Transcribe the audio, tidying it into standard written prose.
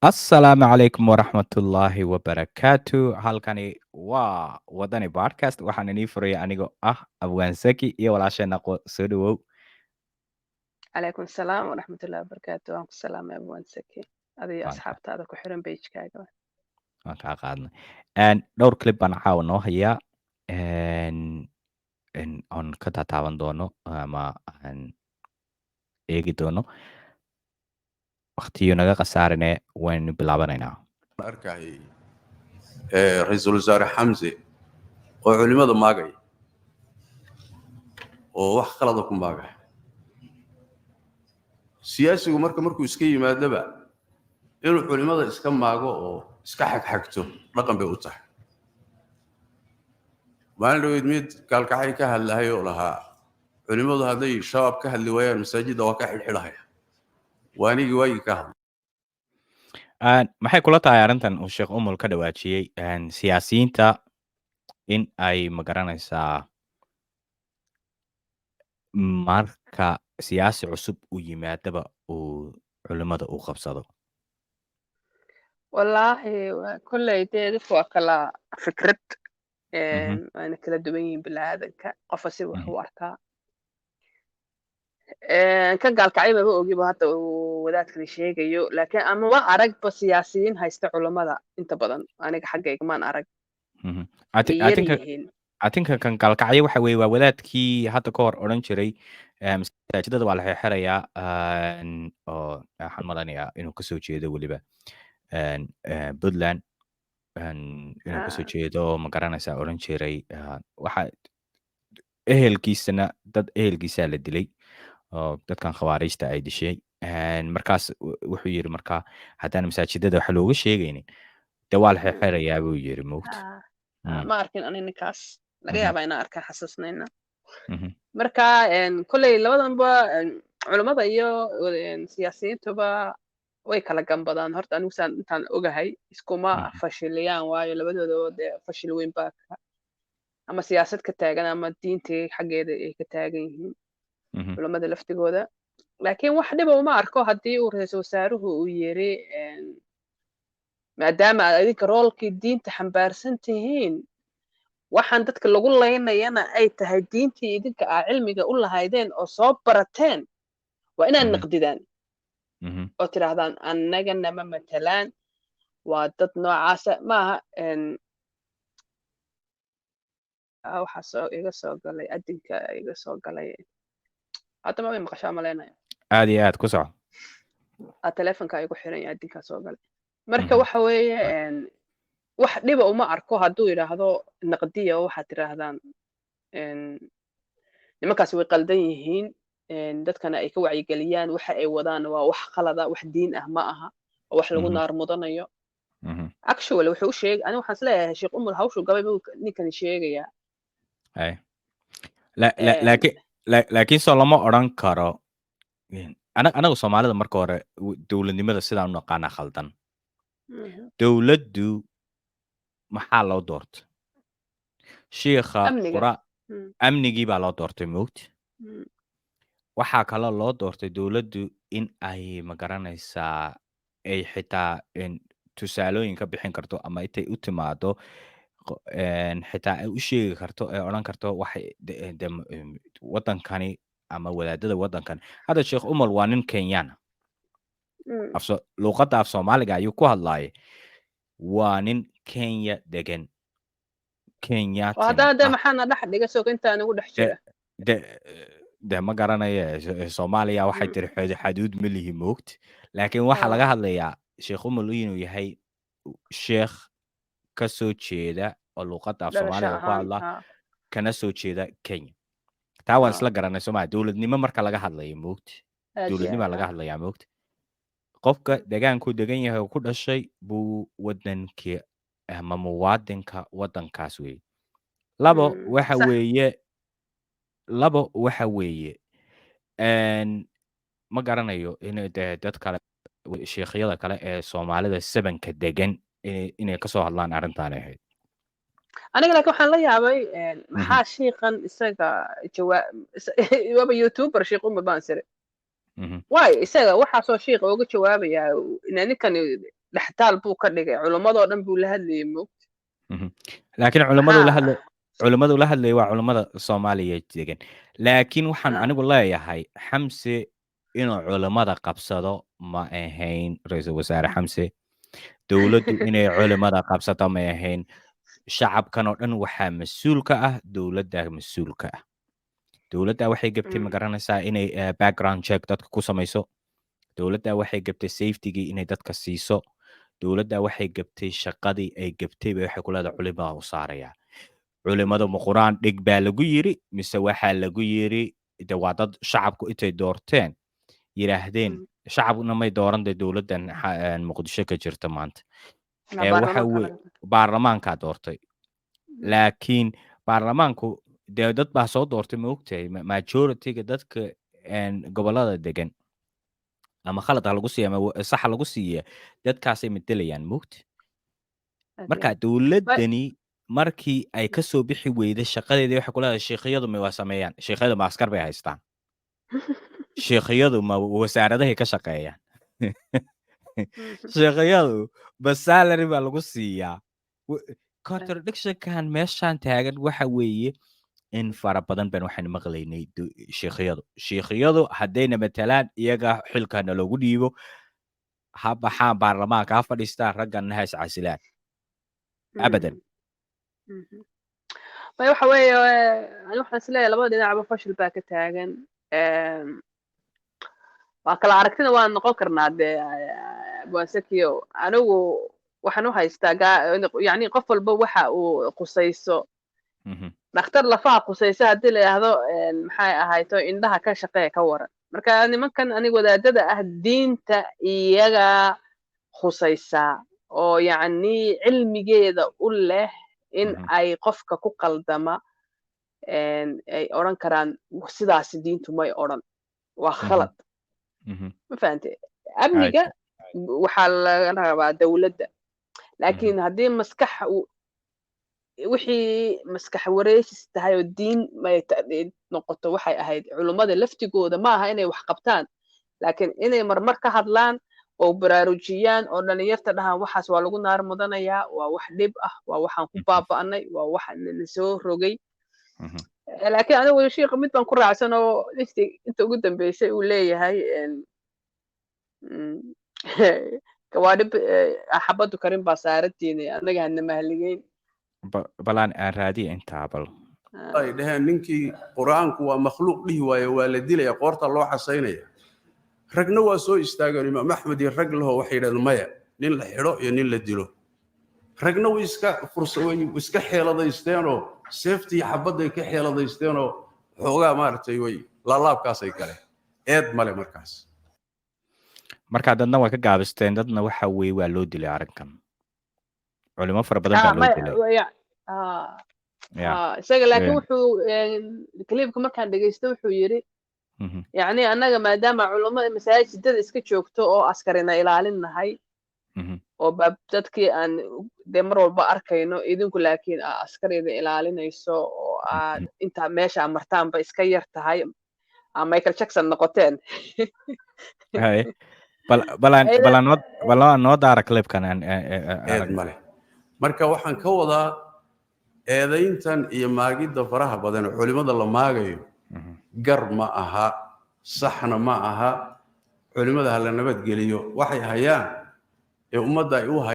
Assalaamu calaykum waraxmatullaahi wabarakaatu. Halkani waa Wadani Podcast. Waxaan inii furaya anigoo ah Abwaan Saki iyo walaasheena soo dhawow. عليكم السلام ورحمة الله وبركاته وعليكم السلام يا أبو أنسكي هذه Waan أصحاب تاعك وحرم بيجكاga kaa qaadnay. Dhowr clip baan caawa noo hayaa oon ka tataaban doono ama aan eegi doono. Waqtiyo naga khasaarine waynu bilaabanaynaa. arkayay ra'iisul wasaare Xamse oo culimada maagay oo wax qalad ku maagay siyaasigu markuu iska yimaadaba inuu culimada iska maago oo iska xagxagto dhaqan bay u tahay maalin dhaweyd mid kaalkacay ka hadlahay oo lahaa culimadu hadday shabaab ka hadli waayaan masaajidda waa ka xilxilahaya waanigi waagi ka hadlay maxay kula tahay arrintan uu Sheekh Umul ka dhawaajiyey siyaasiyiinta in ay magaranaysaa marka siyaasi cusub uu yimaadaba uu culimada u qabsado والله كل يدك وكلا فكرة أنا كلا دوين بالهذا قفص وحواركا كان قال كعيبة بقى وجيبه حتى وذات كل شيء جيو لكن أما ما أرق بسياسيين هيستعلوا ماذا أنت بدن أنا حاجة كمان أرق I think kan kalkacyo waxa weeye waa wadaadkii hadda ka hor odhan jiray masaajidada waa la xirxirayaa oo waxaan malanayaa inuu kasoo jeedo weliba Puntland inuu kasoo jeedo ma garanaysaa odhan jiray waxa ehelkiisana dad ehelkiisaa la dilay oo dadkan khawaariijta ay dishay markaas wuxuu yiri markaa haddaan masaajidada wax looga sheegaynin dee waa la xirxirayaa buu yiri moogta ما أركن أنا نكاس لقيها بين أركان حسسنا marka kulay labadanba culimada iyo siyaasiyiintuba way kala gambadaan horta anigu intaan ogahay iskuma fashiliyaan waayo labadooda fashil weyn baa ama siyaasad ka taagan ama diintii xaggeeda ay ka taagan yihiin culimada laftigooda laakiin wax dhiba uma arko haddii uu ra'iisul wasaaruhu uu yiri maadaama aad idinka roolkii diinta xambaarsan tihiin waxaan dadka lagu leynayana ay tahay diintii idinka aa cilmiga u lahaydeen oo soo barateen waa inaad naqdidaan oo tidhaahdaan annagana ma matalaan waa dad noocaasa maaha waxaa iga soo galay adinka iga soo galay hadda ma way maqashaa malaynaya aad iyo aad ku soco telefonka igu xiran yahay adinkaa soo galay marka waxa weeye wax dhiba uma arko hadduu yidhaahdo naqdiya oo waxaad tidhaahdaan nimankaasi way qaldan yihiin dadkana ay ka wacyigeliyaan waxa ay wadaan waa wax qalada wax diin ah ma aha oo wax lagu naar mudanayo actually wuxuu u sheegay aniga waxaan isleeyahay sheekh umul hawshu gabay buu ninkani sheegayaa laakiin soo lama odhan karo anagu soomaalida marka hore dowladnimada sidaan u naqaanaa khaldan dowladdu maxaa loo doortay shiikha amnigii baa loo doortay moogta waxaa kaloo loo doortay dowladdu in ay magaranaysaa ay xitaa tusaalooyin ka bixin karto ama intay u timaado xitaa ay u sheegi karto ee odhan karto waxay waddankani ama wadaadada waddankan hadda sheekh umar waa nin kenyana luuqadda af soomaaliga ayuu ku hadlaayay waa nin kenya degan hadda maxaana dhex dhiga soog intaan ugu dhex jira de ma garanaya soomaaliya waxay tiri xaduud ma lihi moogta laakiin waxaa laga hadlayaa sheekh umar inuu yahay sheekh ka soo jeeda oo luuqadda af soomaaliga ku hadla kana soo jeeda kenya taa waan isla garanay sooma dowladnimo marka laga hadlayo moogta dowladnimo laga hadlayaa moogta qofka degaanku degan yahay oo ku dhashay buu waddankii ama muwaadinka waddankaas weeye labo waxa weeye ma garanayo in dad kale sheekhyada kale ee soomaalida sabanka degan inay kasoo hadlaan arrintaan ahayd aniga laakiin waxaan la yaabay maxaa shiiqan isaga waaba youtuber sheekh umar baan sire waay isaga waxaasoo shiiqa uga jawaabayaa ninkan dhextaal buu ka dhigay culimadoo dhan buu la hadlayay moogta laakiin culimadu la hadlay waa culimada Soomaaliyeed degan laakiin waxaan anigu leeyahay Xamse inuu culimada qabsado ma ahayn ra'iisul wasaare Xamse dawladdu inay culimada qabsato ma ahayn shacabkan oo dhan waxaa mas'uul ka ah dawladda mas'uulka ah dawladda waxay gabtay ma garanaysaa inay background check dadka ku samayso dawladda waxay gabtay safety-gii inay dadka siiso dawladda waxay gabtay shaqadii ay gabtay waxay ku leedahay culimada u saaraya culimada quraan dhig baa lagu yiri mise waxa lagu yiri waa dad shacabku intay doorteen yiraahdeen shacabuna may dooran dawladdan Muqdisho ka jirta maanta waxa baarlamaanka doortay laakiin baarlamaanku dad baa soo doortay ma ogtahay majority-ga dadka gobolada degan ama khalad lagu siiyo ama sax lagu siiyo dadkaas ay medelayaan moogta marka dawladdani markii ay ka soo bixi weyday shaqadeedii waxa ku leedahay sheekhyadu ma waa sameeyaan sheekhyadu ma askar bay haystaan sheekhyadu ma wasaaradahay ka shaqeeyaan sheekhyadu ba salary baa lagu siiyaa contradiction-kan meeshaan taagan waxa weeye in fara badan baan waxaan maqlaynay sheekhyadu haddayna matalaan iyaga xilkana loogu dhiibo ha baxaan baarlamaanka ha fadhiistaan ragganna ha iscasilaan abadan waxa weeye ani waxaan isleeyahay labada dhinacba fashil baa ka taagan waa kala aragtina waan noqon karnaa dee Bwansakiyo anigu waxaan u haystaa yani qof walba waxa uu qusayso dhakhtar lafaha qusayso haddii la yidhaahdo maxay ahayto indhaha ka shaqeeya ka waran marka nimankan aniga wadaadada ah diinta iyaga khusaysaa oo yacni cilmigeeda u leh in ay qofka ku qaldama ay odhan karaan sidaasi diintu may odhan waa khalad ma fahante amniga waxaa laga rabaa dawladda laakiin haddii wixii maskax wareesis tahay oo diin may noqoto waxay ahayd culimmada laftigooda ma aha inay wax qabtaan laakiin inay marmar ka hadlaan oo baraarujiyaan oo dhalinyarta dhahaan waxaas waa lagu naar mudanayaa waa wax dhib ah waa waxaan ku baaba'nay waa wax na soo rogay laakiin anigu sheekh mid baan ku raacsan oo inta ugu dambeysay uu leeyahay gawaadhi xabadu karin baa saaradiina anaga hana mahaligeyn balaan aan raadiya intaa bal ay dhaheen ninkii quraanku waa makhluuq dhihi waaye waa la dilaya qoorta loo xasaynaya ragna waa soo istaageen imaam axmed iyo rag laho waxay yidhahdeen maya nin la xidho iyo nin la dilo ragna way iska xeeladaysteenoo seeftii xabadday ka xeeladaysteenoo xoogaa maaragtay way laalaabkaasay galeen eed male markaas marka dadna way ka gaabisteen dadna waxa weeye waa loo dilay arrinkan culimo fara badan baa loo dilay isaga laakiin wuxuu kaliibka markaan dhegeysto wuxuu yiri يعني أنا ما دام علماء مساجد جد إسكتشوكتو أو عسكرنا إلى علنهاي أو بابتدك أن دمروا بأركينو إذن كل لكن عسكري إلى علنا يسو أنت ماشي عمرتان بإسكيرتهاي مايكل جاكسون نقطتين هاي بلا نود على كليب كان marka waxaan ka wadaa eedayntan iyo maagida faraha badan culimada la maagayo gar ma aha saxna ma aha culimada la nabad geliyo waxay hayaan ee ummadda ay u